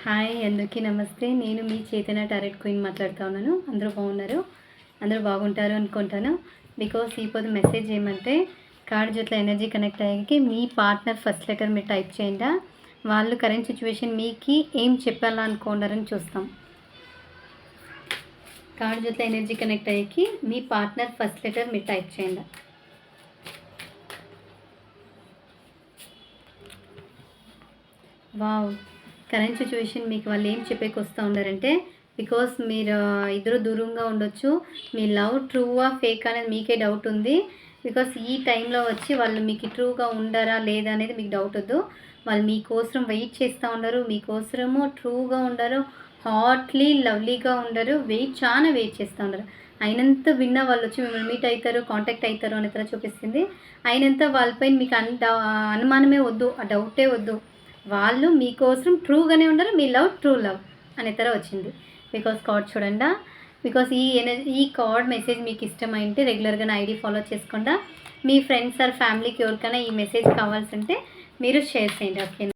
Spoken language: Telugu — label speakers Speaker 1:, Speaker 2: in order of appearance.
Speaker 1: హాయ్ అందరికీ నమస్తే. నేను మీ చైతన్య టారెట్ క్వీన్ మాట్లాడుతా ఉన్నాను. అందరూ బాగున్నారు, అందరూ బాగుంటారు అనుకుంటాను. బికాస్ ఇప్పుడు మెసేజ్ ఏమంటే కార్డ్ జొట్ల ఎనర్జీ కనెక్ట్ అయ్యాకి మీ పార్ట్నర్ ఫస్ట్ లెటర్ మీరు టైప్ చేయండి. వాళ్ళు కరెంట్ సిచ్యువేషన్ మీకు ఏం చెప్పాలనుకున్నారని చూస్తాం. కార్డ్ జొట్ల ఎనర్జీ కనెక్ట్ అయ్యాకి మీ పార్ట్నర్ ఫస్ట్ లెటర్ మీరు టైప్ చేయండి. వావ్, కరెంట్ సిచ్యువేషన్ మీకు వాళ్ళు ఏం చెప్పేకి వస్తూ ఉన్నారంటే బికాస్ మీరు ఇద్దరు దూరంగా ఉండొచ్చు. మీ లవ్ ట్రూవా ఫేక్ అనేది మీకే డౌట్ ఉంది. బికాస్ ఈ టైంలో వచ్చి వాళ్ళు మీకు ట్రూగా ఉండరా లేదా అనేది మీకు డౌట్ వద్దు. వాళ్ళు మీకోసం వెయిట్ చేస్తూ ఉండరు, మీకోసము ట్రూగా ఉండరు, హాట్లీ లవ్లీగా ఉండరు, చాలా వెయిట్ చేస్తూ ఉండరు. అయినంత విన్న వాళ్ళు వచ్చి మిమ్మల్ని మీట్ అవుతారు, కాంటాక్ట్ అవుతారు అనే తర చూపిస్తుంది. అయినంత వాళ్ళపైన మీకు అనుమానమే వద్దు, ఆ డౌటే వద్దు. వాళ్ళు మీకోసం ట్రూగానే ఉండరు, మీ లవ్ ట్రూ లవ్ అనే తర వచ్చింది. బికాస్ కార్డ్ చూడండి. బికాస్ ఈ కార్డ్ మెసేజ్ మీకు ఇష్టమైంటే రెగ్యులర్గా నా ఐడి ఫాలో చేసుకుండా మీ ఫ్రెండ్స్ ఆర్ ఫ్యామిలీకి ఎవరికైనా ఈ మెసేజ్ కావాల్సి ఉంటే మీరు షేర్ చేయండి. ఓకే.